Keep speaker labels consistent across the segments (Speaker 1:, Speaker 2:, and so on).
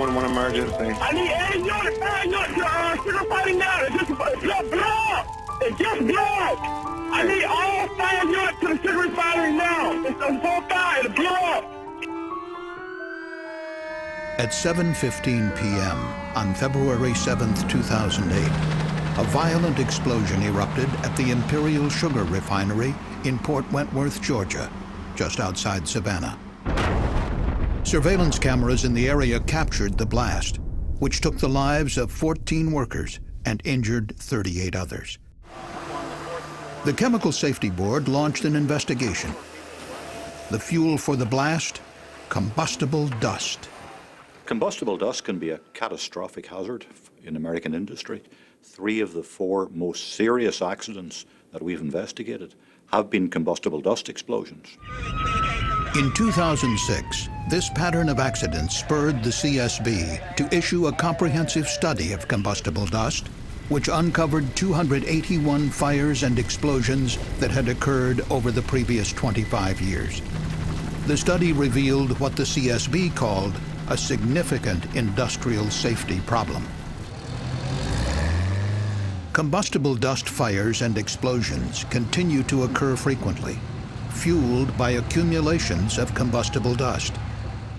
Speaker 1: 911 emergency.
Speaker 2: I need air unit, sugar fighting now. It's just blood. It's just blood. I need all 5 units to the sugar refinery now. It's a full fire, it's blood.
Speaker 3: At 7:15 p.m. on February 7, 2008, a violent explosion erupted at the Imperial Sugar Refinery in Port Wentworth, Georgia, just outside Savannah. Surveillance cameras in the area captured the blast, which took the lives of 14 workers and injured 38 others. The Chemical Safety Board launched an investigation. The fuel for the blast? Combustible dust.
Speaker 4: Combustible dust can be a catastrophic hazard in American industry. 3 of the 4 most serious accidents that we've investigated have been combustible dust explosions.
Speaker 3: In 2006, this pattern of accidents spurred the CSB to issue a comprehensive study of combustible dust, which uncovered 281 fires and explosions that had occurred over the previous 25 years. The study revealed what the CSB called a significant industrial safety problem. Combustible dust fires and explosions continue to occur frequently, fueled by accumulations of combustible dust,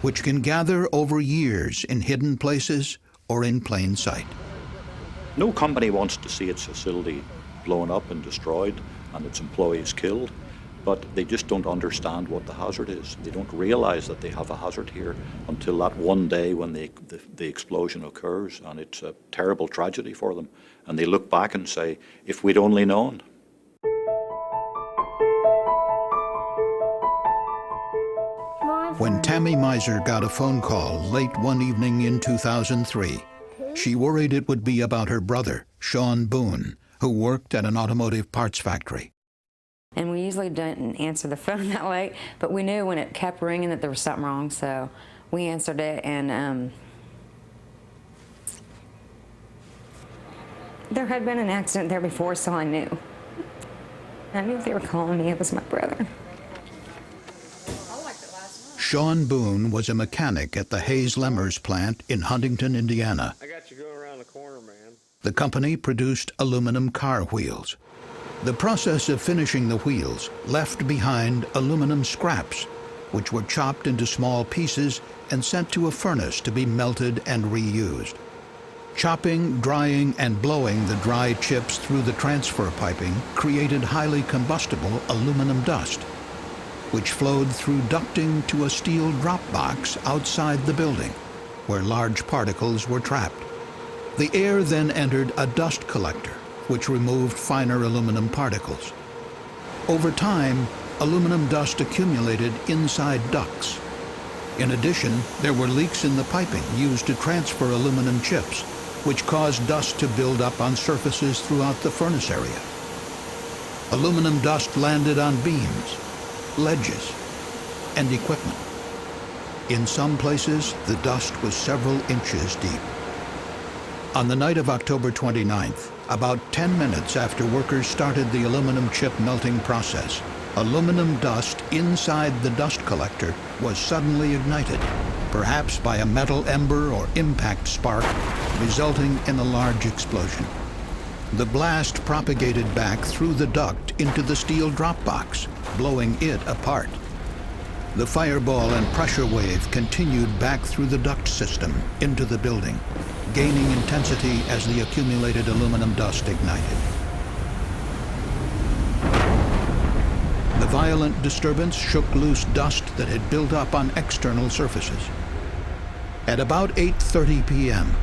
Speaker 3: which can gather over years in hidden places or in plain sight.
Speaker 4: No company wants to see its facility blown up and destroyed and its employees killed, but they just don't understand what the hazard is. They don't realize that they have a hazard here until that one day when the explosion occurs, and it's a terrible tragedy for them. And they look back and say, if we'd only known.
Speaker 3: When Tammy Miser got a phone call late one evening in 2003, she worried it would be about her brother, Sean Boone, who worked at an automotive parts factory.
Speaker 5: And we usually didn't answer the phone that late, but we knew when it kept ringing that there was something wrong, so we answered it, and there had been an accident there before, so I knew. I knew if they were calling me, it was my brother.
Speaker 3: Sean Boone was a mechanic at the Hayes Lemmers plant in Huntington, Indiana.
Speaker 1: I got you going around the corner, man.
Speaker 3: The company produced aluminum car wheels. The process of finishing the wheels left behind aluminum scraps, which were chopped into small pieces and sent to a furnace to be melted and reused. Chopping, drying, and blowing the dry chips through the transfer piping created highly combustible aluminum dust, which flowed through ducting to a steel drop box outside the building, where large particles were trapped. The air then entered a dust collector, which removed finer aluminum particles. Over time, aluminum dust accumulated inside ducts. In addition, there were leaks in the piping used to transfer aluminum chips, which caused dust to build up on surfaces throughout the furnace area. Aluminum dust landed on beams, ledges, and equipment. In some places, the dust was several inches deep. On the night of October 29th, about 10 minutes after workers started the aluminum chip melting process, aluminum dust inside the dust collector was suddenly ignited, perhaps by a metal ember or impact spark, resulting in a large explosion. The blast propagated back through the duct into the steel drop box, blowing it apart. The fireball and pressure wave continued back through the duct system into the building, gaining intensity as the accumulated aluminum dust ignited. The violent disturbance shook loose dust that had built up on external surfaces. At about 8:30 p.m.,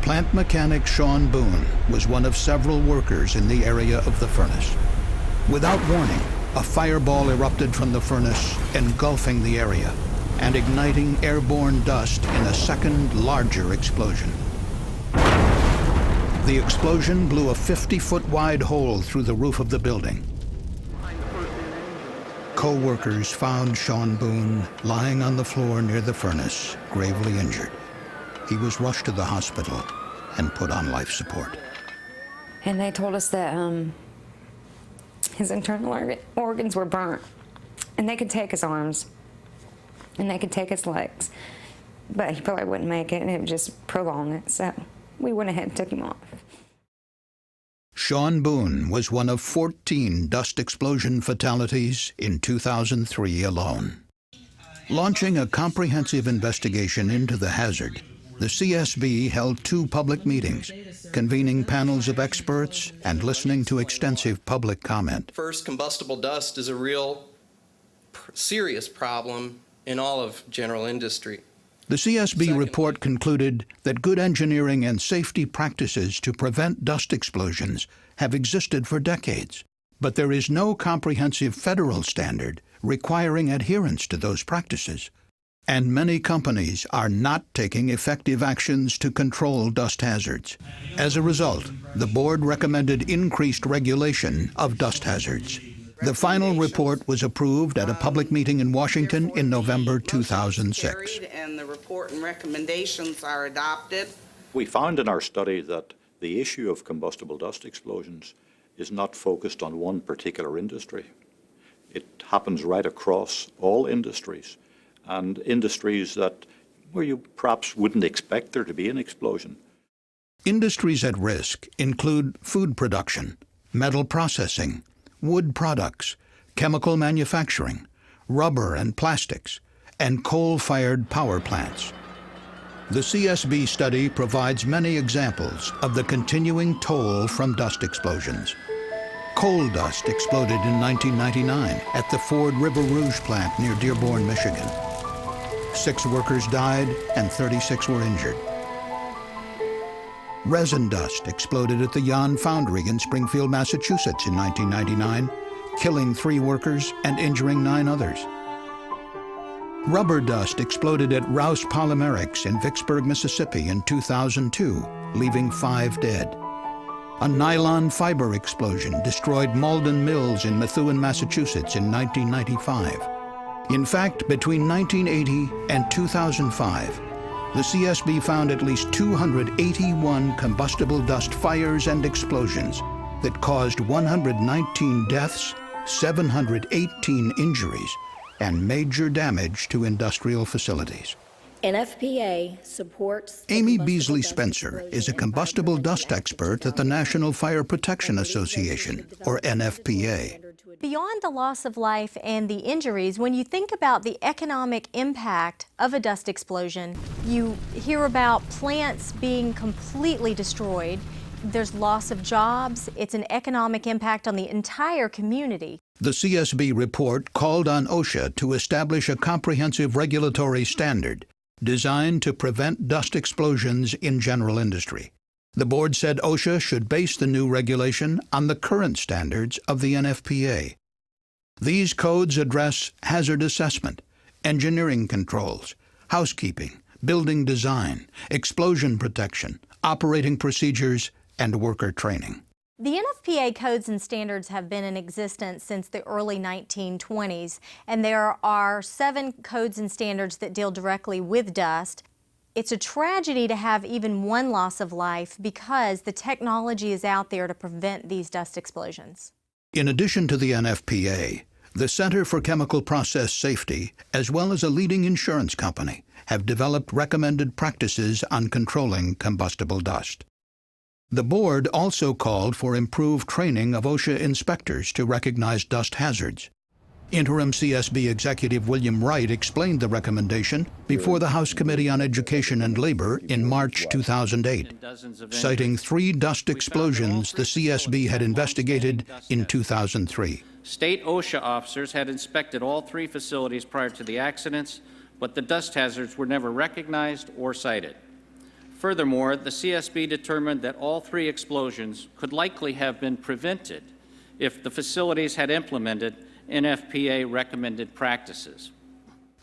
Speaker 3: plant mechanic Sean Boone was one of several workers in the area of the furnace. Without warning, a fireball erupted from the furnace, engulfing the area and igniting airborne dust in a second, larger explosion. The explosion blew a 50-foot wide hole through the roof of the building. Co-workers found Sean Boone lying on the floor near the furnace, gravely injured. He was rushed to the hospital and put on life support.
Speaker 5: And they told us that his internal organs were burnt, and they could take his arms, and they could take his legs, but he probably wouldn't make it, and it would just prolong it, so we went ahead and took him off.
Speaker 3: Sean Boone was one of 14 dust explosion fatalities in 2003 alone. Launching a comprehensive investigation into the hazard, the CSB held 2 public meetings, convening panels of experts and listening to extensive public comment.
Speaker 6: First, combustible dust is a real serious problem in all of general industry.
Speaker 3: The CSB report concluded that good engineering and safety practices to prevent dust explosions have existed for decades, but there is no comprehensive federal standard requiring adherence to those practices. And many companies are not taking effective actions to control dust hazards. As a result, the board recommended increased regulation of dust hazards. The final report was approved at a public meeting in Washington in November 2006.
Speaker 7: And the report and recommendations are adopted.
Speaker 4: We found in our study that the issue of combustible dust explosions is not focused on one particular industry. It happens right across all industries, and industries where you perhaps wouldn't expect there to be an explosion.
Speaker 3: Industries at risk include food production, metal processing, wood products, chemical manufacturing, rubber and plastics, and coal-fired power plants. The CSB study provides many examples of the continuing toll from dust explosions. Coal dust exploded in 1999 at the Ford River Rouge plant near Dearborn, Michigan. 6 workers died and 36 were injured. Resin dust exploded at the Yan Foundry in Springfield, Massachusetts in 1999, killing 3 workers and injuring 9 others. Rubber dust exploded at Rouse Polymerics in Vicksburg, Mississippi in 2002, leaving 5 dead. A nylon fiber explosion destroyed Malden Mills in Methuen, Massachusetts in 1995. In fact, between 1980 and 2005, the CSB found at least 281 combustible dust fires and explosions that caused 119 deaths, 718 injuries, and major damage to industrial facilities.
Speaker 8: NFPA supports...
Speaker 3: Amy Beasley Spencer is a combustible dust expert at the National Fire Protection Association, or NFPA.
Speaker 9: Beyond the loss of life and the injuries, when you think about the economic impact of a dust explosion, you hear about plants being completely destroyed. There's loss of jobs. It's an economic impact on the entire community.
Speaker 3: The CSB report called on OSHA to establish a comprehensive regulatory standard designed to prevent dust explosions in general industry. The board said OSHA should base the new regulation on the current standards of the NFPA. These codes address hazard assessment, engineering controls, housekeeping, building design, explosion protection, operating procedures, and worker training.
Speaker 9: The NFPA codes and standards have been in existence since the early 1920s, and there are 7 codes and standards that deal directly with dust. It's a tragedy to have even one loss of life because the technology is out there to prevent these dust explosions. In addition to the NFPA, the Center for Chemical Process Safety, as well as a leading insurance company, have developed recommended practices on controlling combustible dust. The board also called for improved training of OSHA inspectors to recognize dust hazards. Interim CSB Executive William Wright explained the recommendation before the House Committee on Education and Labor in March 2008, citing 3 dust explosions the CSB had investigated in 2003.
Speaker 10: State OSHA officers had inspected all 3 facilities prior to the accidents, but the dust hazards were never recognized or cited. Furthermore, the CSB determined that all 3 explosions could likely have been prevented if the facilities had implemented NFPA recommended practices.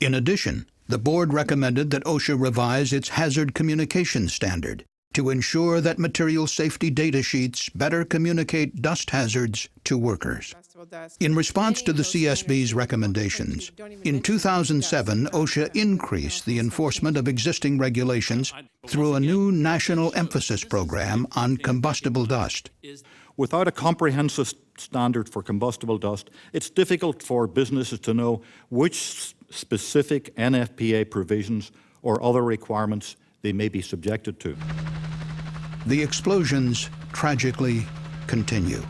Speaker 3: In addition, the board recommended that OSHA revise its hazard communication standard to ensure that material safety data sheets better communicate dust hazards to workers. In response to the CSB's recommendations, in 2007, OSHA increased the enforcement of existing regulations through a new national emphasis program on combustible dust.
Speaker 4: Without a comprehensive standard for combustible dust, it's difficult for businesses to know which specific NFPA provisions or other requirements they may be subjected to.
Speaker 3: The explosions tragically continue.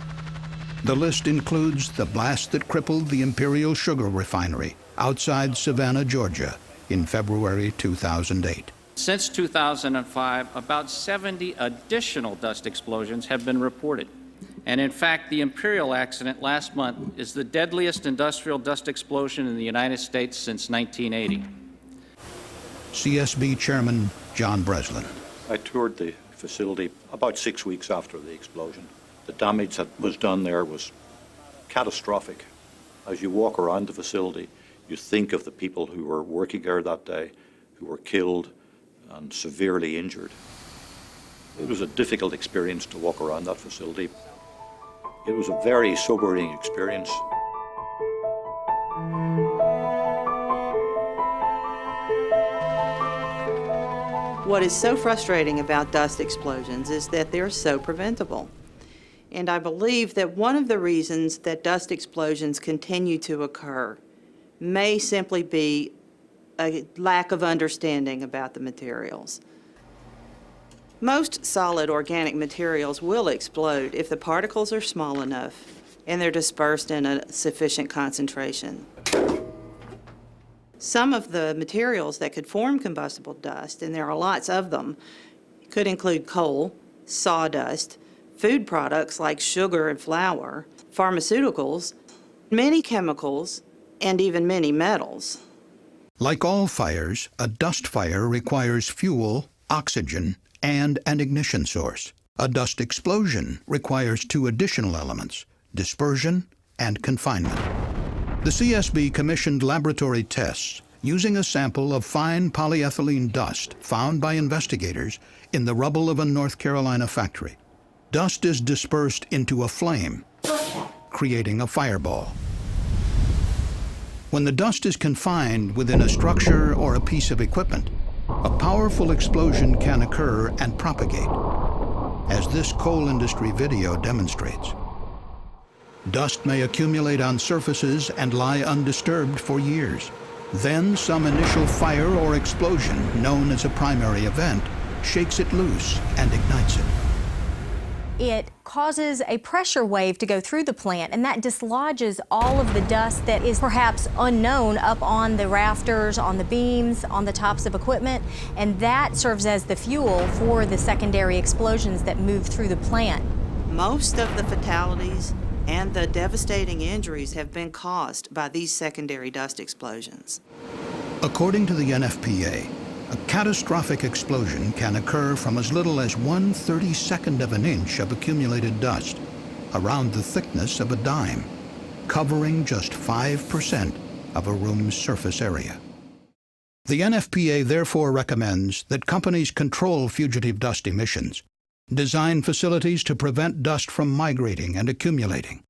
Speaker 3: The list includes the blast that crippled the Imperial Sugar Refinery outside Savannah, Georgia, in February 2008.
Speaker 10: Since 2005, about 70 additional dust explosions have been reported. And in fact, the Imperial accident last month is the deadliest industrial dust explosion in the United States since 1980.
Speaker 3: CSB Chairman John Breslin.
Speaker 4: I toured the facility about 6 weeks after the explosion. The damage that was done there was catastrophic. As you walk around the facility, you think of the people who were working there that day, who were killed and severely injured. It was a difficult experience to walk around that facility. It was a very sobering experience.
Speaker 11: What is so frustrating about dust explosions is that they're so preventable. And I believe that one of the reasons that dust explosions continue to occur may simply be a lack of understanding about the materials. Most solid organic materials will explode if the particles are small enough and they're dispersed in a sufficient concentration. Some of the materials that could form combustible dust, and there are lots of them, could include coal, sawdust, food products like sugar and flour, pharmaceuticals, many chemicals, and even many metals.
Speaker 3: Like all fires, a dust fire requires fuel, oxygen, and an ignition source. A dust explosion requires two additional elements: dispersion and confinement. The CSB commissioned laboratory tests using a sample of fine polyethylene dust found by investigators in the rubble of a North Carolina factory. Dust is dispersed into a flame, creating a fireball. When the dust is confined within a structure or a piece of equipment, a powerful explosion can occur and propagate, as this coal industry video demonstrates. Dust may accumulate on surfaces and lie undisturbed for years. Then some initial fire or explosion, known as a primary event, shakes it loose and ignites it.
Speaker 9: It causes a pressure wave to go through the plant, and that dislodges all of the dust that is perhaps unknown up on the rafters, on the beams, on the tops of equipment, and that serves as the fuel for the secondary explosions that move through the plant.
Speaker 11: Most of the fatalities and the devastating injuries have been caused by these secondary dust explosions.
Speaker 3: According to the NFPA, a catastrophic explosion can occur from as little as 1/32 of an inch of accumulated dust, around the thickness of a dime, covering just 5% of a room's surface area. The NFPA therefore recommends that companies control fugitive dust emissions, design facilities to prevent dust from migrating and accumulating,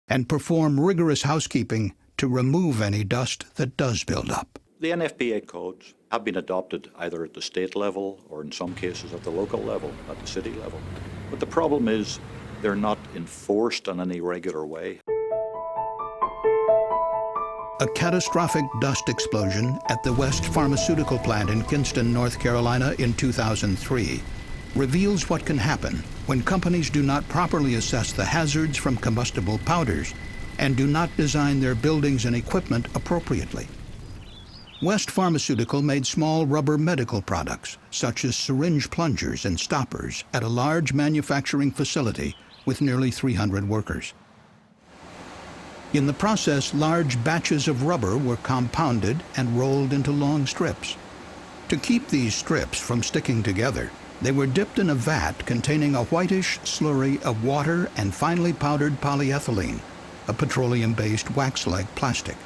Speaker 3: and perform rigorous housekeeping to remove any dust that does build up.
Speaker 4: The NFPA codes have been adopted either at the state level or in some cases at the local level, at the city level. But the problem is they're not enforced in any regular way.
Speaker 3: A catastrophic dust explosion at the West Pharmaceutical plant in Kinston, North Carolina in 2003 reveals what can happen when companies do not properly assess the hazards from combustible powders and do not design their buildings and equipment appropriately. West Pharmaceutical made small rubber medical products, such as syringe plungers and stoppers, at a large manufacturing facility with nearly 300 workers. In the process, large batches of rubber were compounded and rolled into long strips. To keep these strips from sticking together, they were dipped in a vat containing a whitish slurry of water and finely powdered polyethylene, a petroleum-based wax-like plastic.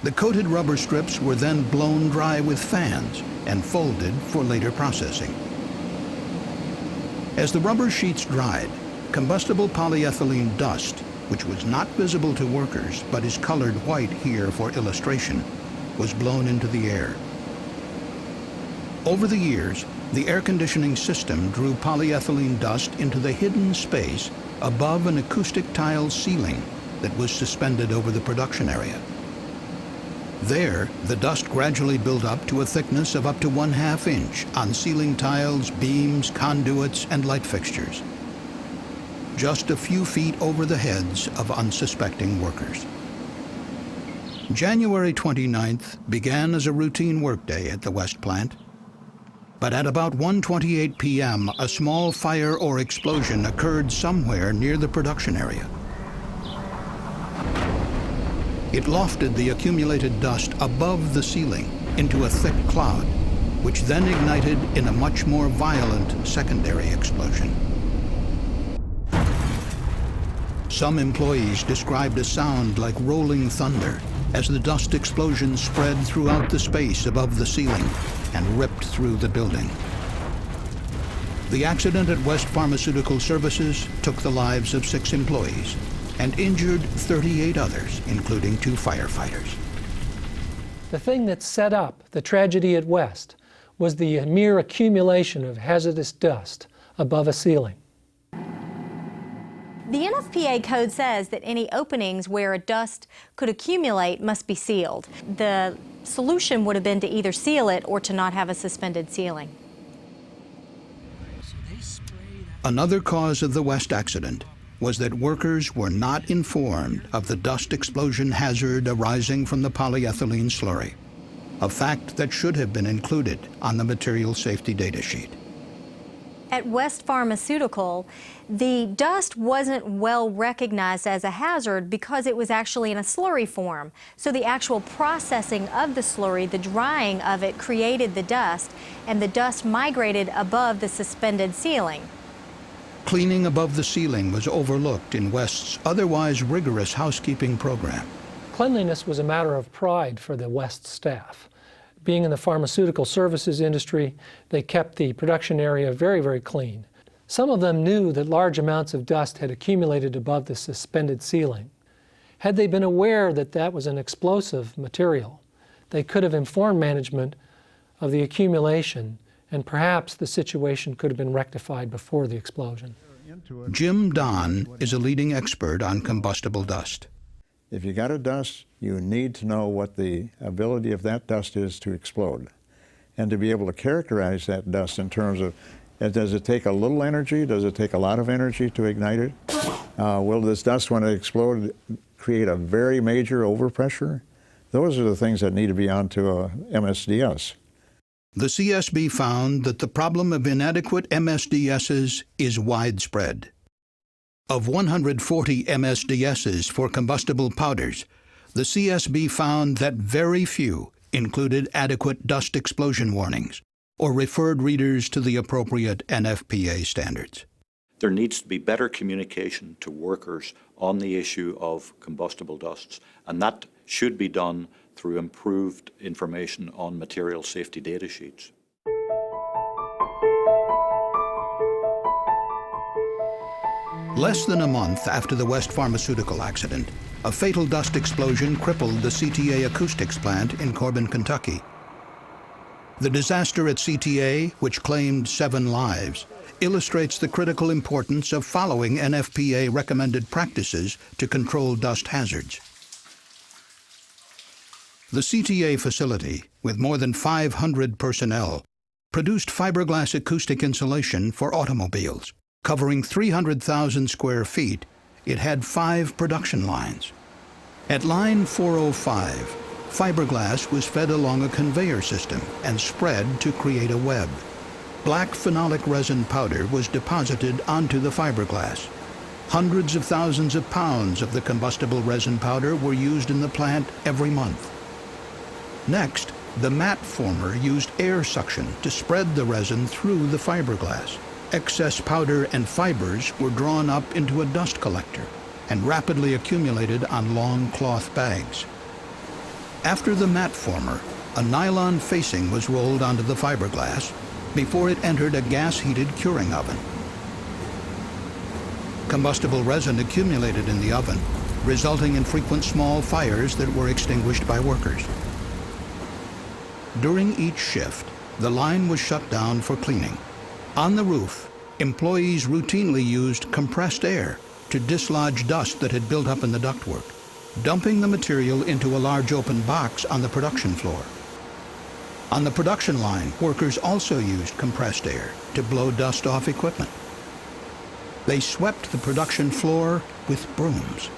Speaker 3: The coated rubber strips were then blown dry with fans and folded for later processing. As the rubber sheets dried, combustible polyethylene dust, which was not visible to workers but is colored white here for illustration, was blown into the air. Over the years, the air conditioning system drew polyethylene dust into the hidden space above an acoustic tile ceiling that was suspended over the production area. There, the dust gradually built up to a thickness of up to 1/2 inch on ceiling tiles, beams, conduits, and light fixtures, just a few feet over the heads of unsuspecting workers. January 29th began as a routine workday at the West plant. But at about 1:28 p.m., a small fire or explosion occurred somewhere near the production area. It lofted the accumulated dust above the ceiling into a thick cloud, which then ignited in a much more violent secondary explosion. Some employees described a sound like rolling thunder as the dust explosion spread throughout the space above the ceiling and ripped through the building. The accident at West Pharmaceutical Services took the lives of 6 employees and injured 38 others, including 2 firefighters.
Speaker 12: The thing that set up the tragedy at West was the mere accumulation of hazardous dust above a ceiling.
Speaker 9: The NFPA code says that any openings where dust could accumulate must be sealed. The solution would have been to either seal it or to not have a suspended ceiling.
Speaker 3: Another cause of the West accident was that workers were not informed of the dust explosion hazard arising from the polyethylene slurry, a fact that should have been included on the material safety data sheet.
Speaker 9: At West Pharmaceutical, the dust wasn't well recognized as a hazard because it was actually in a slurry form. So the actual processing of the slurry, the drying of it, created the dust, and the dust migrated above the suspended ceiling.
Speaker 3: Cleaning above the ceiling was overlooked in West's otherwise rigorous housekeeping program.
Speaker 12: Cleanliness was a matter of pride for the West staff. Being in the pharmaceutical services industry, they kept the production area very, very clean. Some of them knew that large amounts of dust had accumulated above the suspended ceiling. Had they been aware that that was an explosive material, they could have informed management of the accumulation, and perhaps the situation could have been rectified before the explosion.
Speaker 3: Jim Don is a leading expert on combustible dust.
Speaker 13: If you got a dust, you need to know what the ability of that dust is to explode, and to be able to characterize that dust in terms of, does it take a little energy? Does it take a lot of energy to ignite it? Will this dust, when it explodes, create a very major overpressure? Those are the things that need to be onto a MSDS.
Speaker 3: The CSB found that the problem of inadequate MSDSs is widespread. Of 140 MSDSs for combustible powders, the CSB found that very few included adequate dust explosion warnings or referred readers to the appropriate NFPA standards.
Speaker 4: There needs to be better communication to workers on the issue of combustible dusts, and that should be done through improved information on material safety data sheets.
Speaker 3: Less than a month after the West Pharmaceutical accident, a fatal dust explosion crippled the CTA acoustics plant in Corbin, Kentucky. The disaster at CTA, which claimed 7 lives, illustrates the critical importance of following NFPA recommended practices to control dust hazards. The CTA facility, with more than 500 personnel, produced fiberglass acoustic insulation for automobiles. Covering 300,000 square feet, it had 5 production lines. At line 405, fiberglass was fed along a conveyor system and spread to create a web. Black phenolic resin powder was deposited onto the fiberglass. Hundreds of thousands of pounds of the combustible resin powder were used in the plant every month. Next, the mat former used air suction to spread the resin through the fiberglass. Excess powder and fibers were drawn up into a dust collector and rapidly accumulated on long cloth bags. After the mat former, a nylon facing was rolled onto the fiberglass before it entered a gas-heated curing oven. Combustible resin accumulated in the oven, resulting in frequent small fires that were extinguished by workers. During each shift, the line was shut down for cleaning. On the roof, employees routinely used compressed air to dislodge dust that had built up in the ductwork. dumping the material into a large open box on the production floor. On the production line, workers also used compressed air to blow dust off equipment. They swept the production floor with brooms.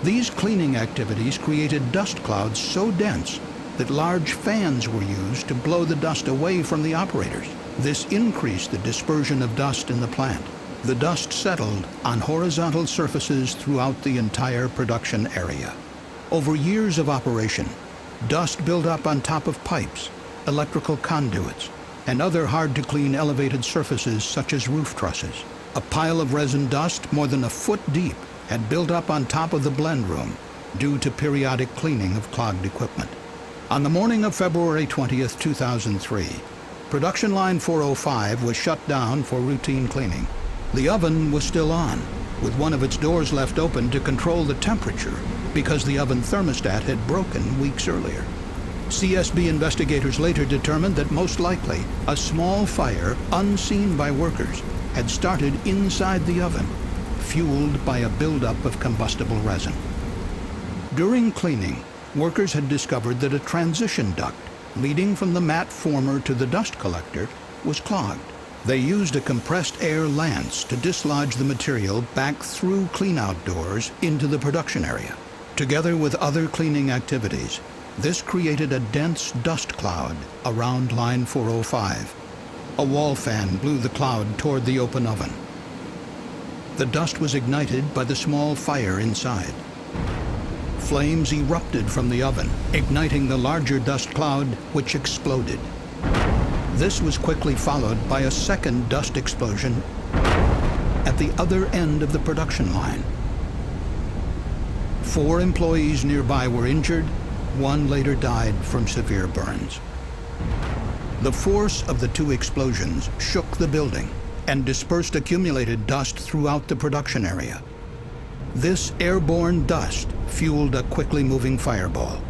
Speaker 3: These cleaning activities created dust clouds so dense that large fans were used to blow the dust away from the operators. This increased the dispersion of dust in the plant. The dust settled on horizontal surfaces throughout the entire production area. Over years of operation, dust built up on top of pipes, electrical conduits, and other hard-to-clean elevated surfaces such as roof trusses. A pile of resin dust more than a foot deep had built up on top of the blend room due to periodic cleaning of clogged equipment. On the morning of February 20th, 2003, production line 405 was shut down for routine cleaning. The oven was still on, with one of its doors left open to control the temperature because the oven thermostat had broken weeks earlier. CSB investigators later determined that most likely a small fire, unseen by workers, had started inside the oven, fueled by a buildup of combustible resin. During cleaning, workers had discovered that a transition duct leading from the mat former to the dust collector was clogged. They used a compressed air lance to dislodge the material back through cleanout doors into the production area. Together with other cleaning activities, this created a dense dust cloud around line 405. A wall fan blew the cloud toward the open oven. The dust was ignited by the small fire inside. Flames erupted from the oven, igniting the larger dust cloud, which exploded. This was quickly followed by a second dust explosion at the other end of the production line. 4 employees nearby were injured. 1 later died from severe burns. The force of the 2 explosions shook the building and dispersed accumulated dust throughout the production area. This airborne dust fueled a quickly moving fireball,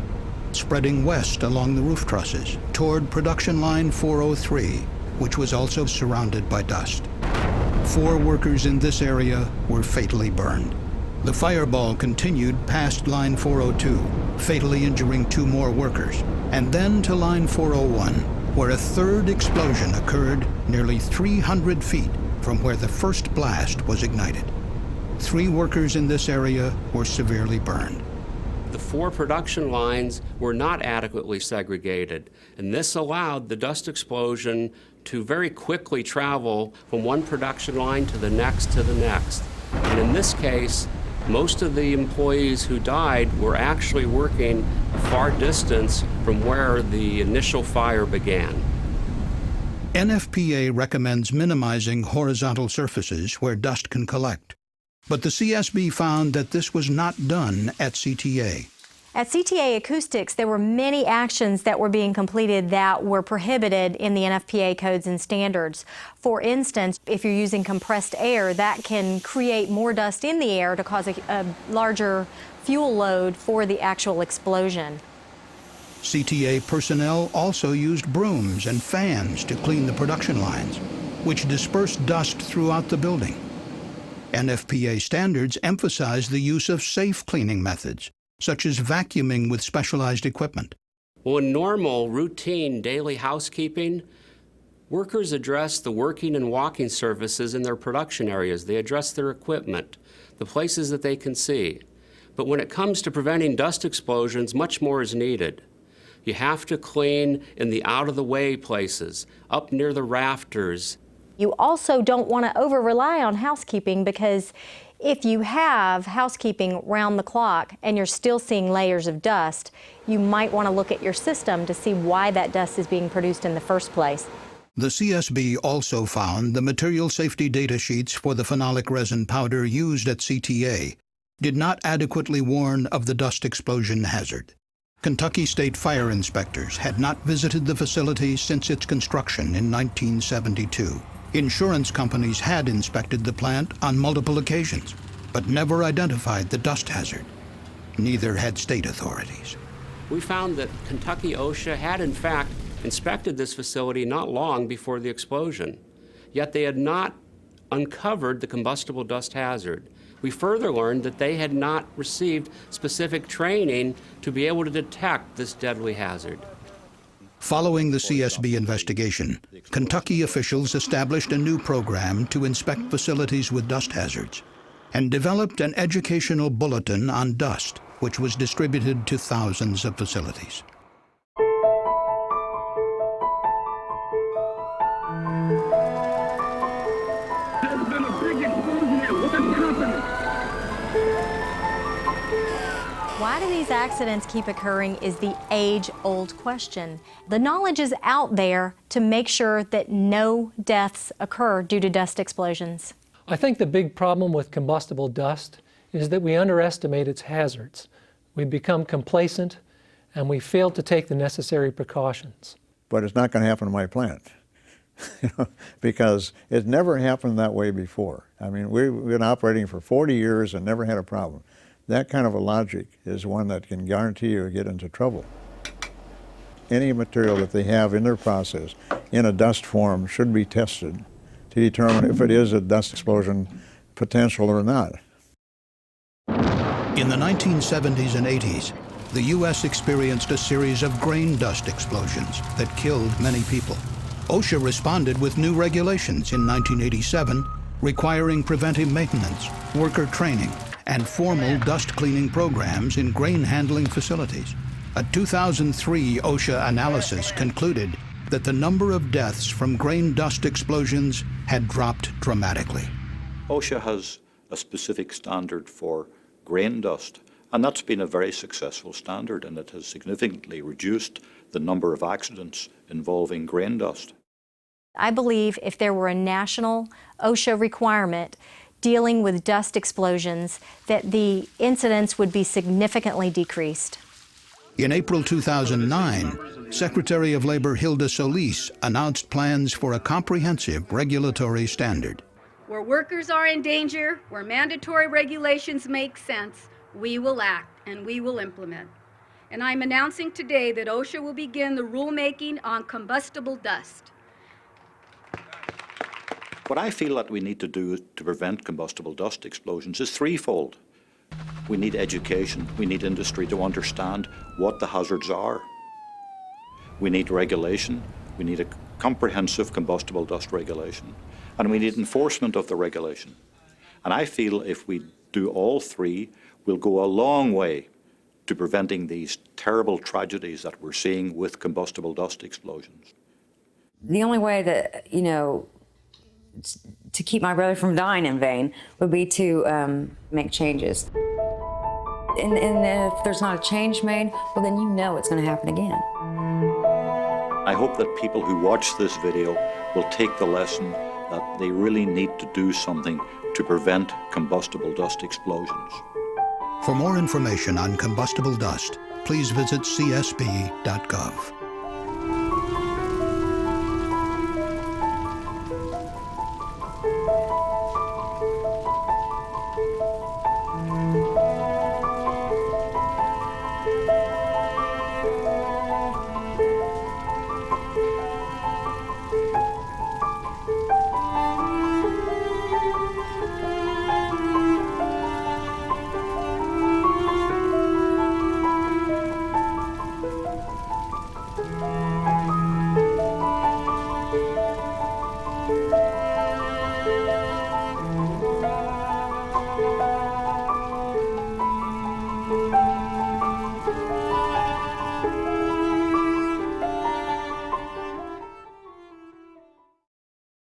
Speaker 3: spreading west along the roof trusses toward production line 403, which was also surrounded by dust. 4 workers in this area were fatally burned. The fireball continued past line 402, fatally injuring 2 more workers, and then to line 401, where a third explosion occurred nearly 300 feet from where the first blast was ignited. 3 workers in this area were severely burned.
Speaker 14: The 4 production lines were not adequately segregated, and this allowed the dust explosion to very quickly travel from one production line to the next to the next. And in this case, most of the employees who died were actually working a far distance from where the initial fire began.
Speaker 3: NFPA recommends minimizing horizontal surfaces where dust can collect. But the CSB found that this was not done at CTA.
Speaker 9: At CTA Acoustics, there were many actions that were being completed that were prohibited in the NFPA codes and standards. For instance, if you're using compressed air, that can create more dust in the air to cause a larger fuel load for the actual explosion.
Speaker 3: CTA personnel also used brooms and fans to clean the production lines, which dispersed dust throughout the building. NFPA standards emphasize the use of safe cleaning methods, such as vacuuming with specialized equipment.
Speaker 14: Well, in normal, routine daily housekeeping, workers address the working and walking surfaces in their production areas. They address their equipment, the places that they can see. But when it comes to preventing dust explosions, much more is needed. You have to clean in the out-of-the-way places, up near the rafters.
Speaker 9: You also don't want to over-rely on housekeeping, because if you have housekeeping round the clock and you're still seeing layers of dust, you might want to look at your system to see why that dust is being produced in the first place.
Speaker 3: The CSB also found the material safety data sheets for the phenolic resin powder used at CTA did not adequately warn of the dust explosion hazard. Kentucky State Fire Inspectors had not visited the facility since its construction in 1972. Insurance companies had inspected the plant on multiple occasions, but never identified the dust hazard. Neither had state authorities.
Speaker 14: We found that Kentucky OSHA had, in fact, inspected this facility not long before the explosion, yet they had not uncovered the combustible dust hazard. We further learned that they had not received specific training to be able to detect this deadly hazard.
Speaker 3: Following the CSB investigation, Kentucky officials established a new program to inspect facilities with dust hazards and developed an educational bulletin on dust, which was distributed to thousands of facilities.
Speaker 2: There's been a big explosion here. What's happening?
Speaker 9: Why do these accidents keep occurring is the age-old question. The knowledge is out there to make sure that no deaths occur due to dust explosions.
Speaker 12: I think the big problem with combustible dust is that we underestimate its hazards. We become complacent and we fail to take the necessary precautions.
Speaker 13: But it's not going to happen in my plant. Because it never happened that way before. I mean, we've been operating for 40 years and never had a problem. That kind of a logic is one that can guarantee you get into trouble. Any material that they have in their process in a dust form should be tested to determine if it is a dust explosion potential or not.
Speaker 3: In the 1970s and 80s, the U.S. experienced a series of grain dust explosions that killed many people. OSHA responded with new regulations in 1987 requiring preventive maintenance, worker training, and formal dust cleaning programs in grain handling facilities. A 2003 OSHA analysis concluded that the number of deaths from grain dust explosions had dropped dramatically.
Speaker 4: OSHA has a specific standard for grain dust, and that's been a very successful standard, and it has significantly reduced the number of accidents involving grain dust.
Speaker 9: I believe if there were a national OSHA requirement dealing with dust explosions, that the incidents would be significantly decreased.
Speaker 3: In April 2009, Secretary of Labor Hilda Solis announced plans for a comprehensive regulatory standard.
Speaker 15: Where workers are in danger, where mandatory regulations make sense, we will act and we will implement. And I'm announcing today that OSHA will begin the rulemaking on combustible dust.
Speaker 4: What I feel that we need to do to prevent combustible dust explosions is threefold. We need education, we need industry to understand what the hazards are. We need regulation, we need a comprehensive combustible dust regulation, and we need enforcement of the regulation. And I feel if we do all three, we'll go a long way to preventing these terrible tragedies that we're seeing with combustible dust explosions.
Speaker 5: The only way that, to keep my brother from dying in vain would be to make changes. And if there's not a change made, well, then you know it's going to happen again.
Speaker 4: I hope that people who watch this video will take the lesson that they really need to do something to prevent combustible dust explosions.
Speaker 3: For more information on combustible dust, please visit csb.gov.